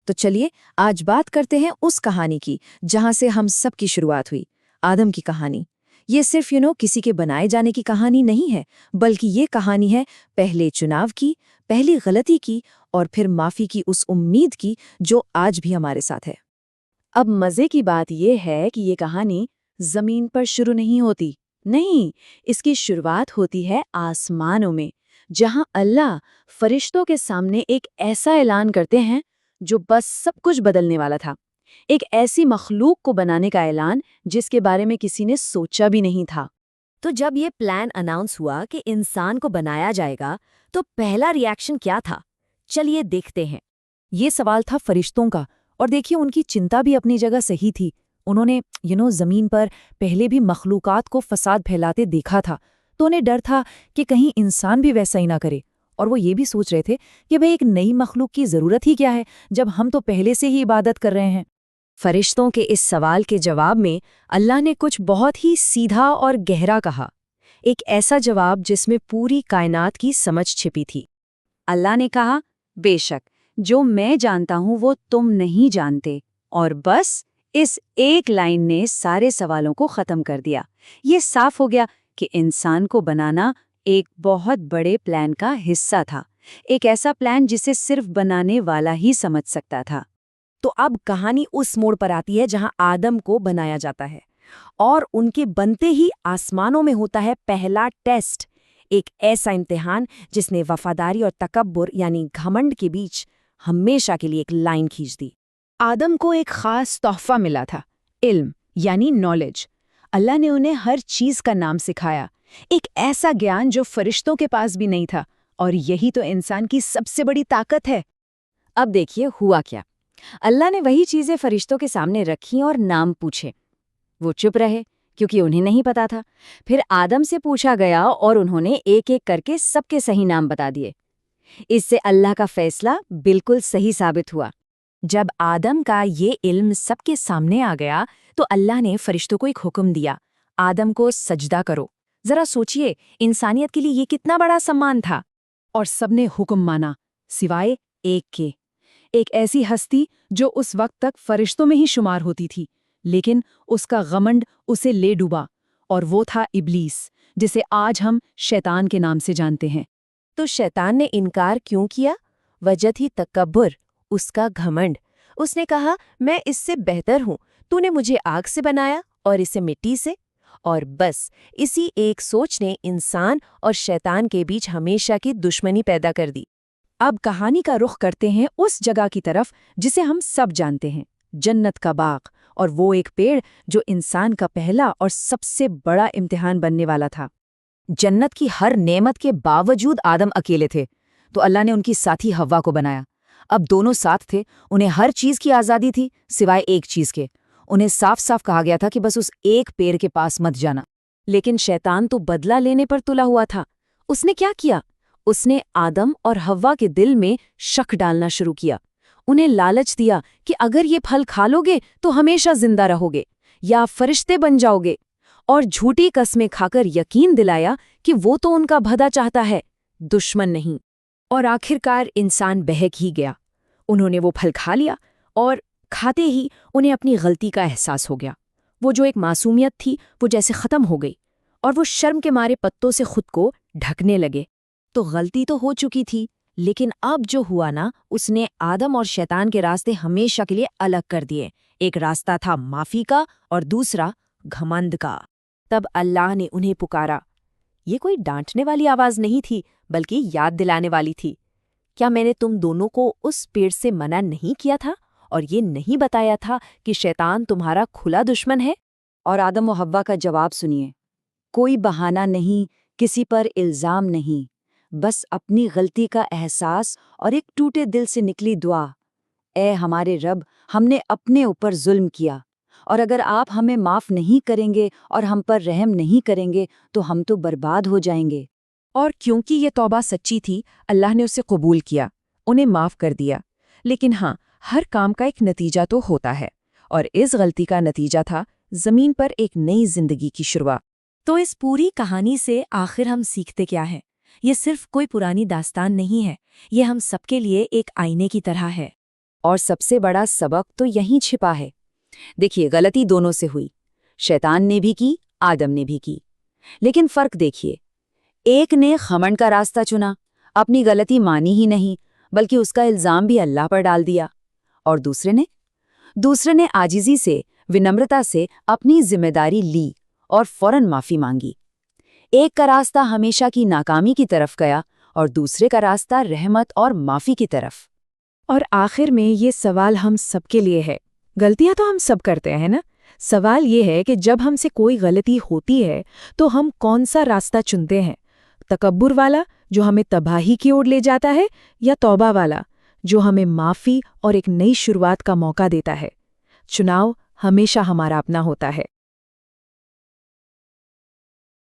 تو چلیے آج بات کرتے ہیں اس کہانی کی جہاں سے ہم سب کی شروعات ہوئی، آدم کی کہانی۔ یہ صرف کسی کے بنائے جانے کی کہانی نہیں ہے، بلکہ یہ کہانی ہے پہلے چناؤ کی، پہلی غلطی کی، اور پھر معافی کی اس امید کی جو آج بھی ہمارے ساتھ ہے۔ اب مزے کی بات یہ ہے کہ یہ کہانی زمین پر شروع نہیں ہوتی، نہیں، اس کی شروعات ہوتی ہے آسمانوں میں، جہاں اللہ فرشتوں کے سامنے ایک ایسا اعلان کرتے ہیں جو بس سب کچھ بدلنے والا تھا۔ ایک ایسی مخلوق کو بنانے کا اعلان جس کے بارے میں کسی نے سوچا بھی نہیں تھا۔ تو جب یہ پلان اناؤنس ہوا کہ انسان کو بنایا جائے گا تو پہلا ری ایکشن کیا تھا؟ چلیے دیکھتے ہیں۔ یہ سوال تھا فرشتوں کا، اور دیکھیے ان کی چنتا بھی اپنی جگہ صحیح تھی۔ انہوں نے زمین پر پہلے بھی مخلوقات کو فساد پھیلاتے دیکھا تھا، تو انہیں ڈر تھا کہ کہیں انسان بھی ویسا ہی نہ کرے، اور وہ یہ بھی سوچ رہے تھے کہ بھئی ایک نئی مخلوق کی ضرورت ہی کیا ہے جب ہم تو پہلے سے ہی عبادت کر رہے ہیں۔ فرشتوں کے اس سوال کے جواب میں اللہ نے کچھ بہت ہی سیدھا اور گہرا کہا، ایک ایسا جواب جس میں پوری کائنات کی سمجھ چھپی تھی۔ اللہ نے کہا، بے شک جو میں جانتا ہوں وہ تم نہیں جانتے، اور بس اس ایک لائن نے سارے سوالوں کو ختم کر دیا۔ یہ صاف ہو گیا کہ انسان کو بنانا ایک بہت بڑے پلان کا حصہ تھا، ایک ایسا پلان جسے صرف بنانے والا ہی سمجھ سکتا تھا۔ تو اب کہانی اس موڑ پر آتی ہے جہاں آدم کو بنایا جاتا ہے، اور ان کے بنتے ہی آسمانوں میں ہوتا ہے پہلا ٹیسٹ، ایک ایسا امتحان جس نے وفاداری اور تکبر گھمنڈ کے بیچ ہمیشہ کے لیے ایک لائن کھینچ دی۔ آدم کو ایک خاص تحفہ ملا تھا، علم نالج۔ اللہ نے انہیں ہر چیز کا نام سکھایا، ایک ایسا گیان جو فرشتوں کے پاس بھی نہیں تھا، اور یہی تو انسان کی سب سے بڑی طاقت ہے۔ اب دیکھیے ہوا کیا۔ اللہ نے وہی چیزیں فرشتوں کے سامنے رکھیں اور نام پوچھے۔ وہ چپ رہے کیونکہ انہیں نہیں پتا تھا۔ پھر آدم سے پوچھا گیا اور انہوں نے ایک ایک کر کے سب کے صحیح نام بتا دیے۔ اس سے اللہ کا فیصلہ بالکل صحیح ثابت ہوا۔ جب آدم کا یہ علم سب کے سامنے آ گیا تو اللہ نے فرشتوں کو ایک حکم دیا، آدم کو سجدہ کرو۔ ذرا سوچئے، انسانیت کے لیے یہ کتنا بڑا سمان تھا، اور سب نے حکم مانا سوائے ایک کے، ایک ایسی ہستی جو اس وقت تک فرشتوں میں ہی شمار ہوتی تھی، لیکن اس کا غمنڈ اسے لے ڈوبا، اور وہ تھا ابلیس، جسے آج ہم شیطان کے نام سے جانتے ہیں۔ تو شیطان نے انکار کیوں کیا؟ وجہ تھی تکبر، اس کا گھمنڈ۔ اس نے کہا، میں اس سے بہتر ہوں، تو نے مجھے آگ سے بنایا اور اسے مٹی سے۔ اور بس اسی ایک سوچ نے انسان اور شیطان کے بیچ ہمیشہ کی دشمنی پیدا کر دی۔ اب کہانی کا رخ کرتے ہیں اس جگہ کی طرف جسے ہم سب جانتے ہیں، جنت کا باغ، اور وہ ایک پیڑ جو انسان کا پہلا اور سب سے بڑا امتحان بننے والا تھا۔ جنت کی ہر نعمت کے باوجود آدم اکیلے تھے، تو اللہ نے ان کی ساتھی حوا کو بنایا۔ اب دونوں ساتھ تھے، انہیں ہر چیز کی آزادی تھی سوائے ایک چیز کے۔ انہیں صاف صاف کہا گیا تھا کہ بس اس ایک پیڑ کے پاس مت جانا۔ لیکن شیطان تو بدلہ لینے پر تلا ہوا تھا۔ اس نے کیا کیا؟ اس نے آدم اور حوا کے دل میں شک ڈالنا شروع کیا۔ انہیں لالچ دیا کہ اگر یہ پھل کھا لو گے تو ہمیشہ زندہ رہو گے یا فرشتے بن جاؤ گے، اور جھوٹی قسمیں کھا کر یقین دلایا کہ وہ تو ان کا بھلا چاہتا ہے، دشمن نہیں۔ اور آخرکار انسان بہک ہی گیا۔ انہوں نے وہ پھل کھا لیا، اور کھاتے ہی انہیں اپنی غلطی کا احساس ہو گیا۔ وہ جو ایک معصومیت تھی وہ جیسے ختم ہو گئی، اور وہ شرم کے مارے پتوں سے خود کو ڈھکنے لگے۔ تو غلطی تو ہو چکی تھی، لیکن اب جو ہوا نا، اس نے آدم اور شیطان کے راستے ہمیشہ کے لیے الگ کر دیے۔ ایک راستہ تھا معافی کا اور دوسرا گھمنڈ کا۔ تب اللہ نے انہیں پکارا۔ یہ کوئی ڈانٹنے والی آواز نہیں تھی، بلکہ یاد دلانے والی تھی۔ کیا میں نے تم دونوں کو اس پیڑ سے منع نہیں کیا تھا، اور یہ نہیں بتایا تھا کہ شیطان تمہارا کھلا دشمن ہے؟ اور آدم و حوا کا جواب سنیے۔ کوئی بہانہ نہیں، کسی پر الزام نہیں، بس اپنی غلطی کا احساس اور ایک ٹوٹے دل سے نکلی دعا۔ اے ہمارے رب، ہم نے اپنے اوپر ظلم کیا، اور اگر آپ ہمیں معاف نہیں کریں گے اور ہم پر رحم نہیں کریں گے تو ہم تو برباد ہو جائیں گے۔ اور کیونکہ یہ توبہ سچی تھی، اللہ نے اسے قبول کیا، انہیں معاف کر دیا۔ لیکن ہاں، ہر کام کا ایک نتیجہ تو ہوتا ہے، اور اس غلطی کا نتیجہ تھا زمین پر ایک نئی زندگی کی شروعات۔ تو اس پوری کہانی سے آخر ہم سیکھتے کیا ہے؟ یہ صرف کوئی پرانی داستان نہیں ہے، یہ ہم سب کے لیے ایک آئینے کی طرح ہے۔ اور سب سے بڑا سبق تو یہیں چھپا ہے۔ دیکھیے، غلطی دونوں سے ہوئی، شیطان نے بھی کی، آدم نے بھی کی، لیکن فرق دیکھیے، ایک نے گھمنڈ کا راستہ چنا، اپنی غلطی مانی ہی نہیں بلکہ اس کا الزام بھی اللہ پر ڈال دیا، اور دوسرے نے عاجزی سے، ونمرتا سے اپنی ذمہ داری لی اور فوراً معافی مانگی۔ ایک کا راستہ ہمیشہ کی ناکامی کی طرف گیا اور دوسرے کا راستہ رحمت اور معافی کی طرف۔ اور آخر میں یہ سوال ہم سب کے لیے ہے، غلطیاں تو ہم سب کرتے ہیں نا؟ سوال یہ ہے کہ جب ہم سے کوئی غلطی ہوتی ہے تو ہم کون سا راستہ چنتے ہیں؟ تکبر والا جو ہمیں تباہی کی اور لے جاتا ہے، یا توبہ والا جو ہمیں معافی اور ایک نئی شروعات کا موقع دیتا ہے؟ چناؤ ہمیشہ ہمارا اپنا ہوتا ہے۔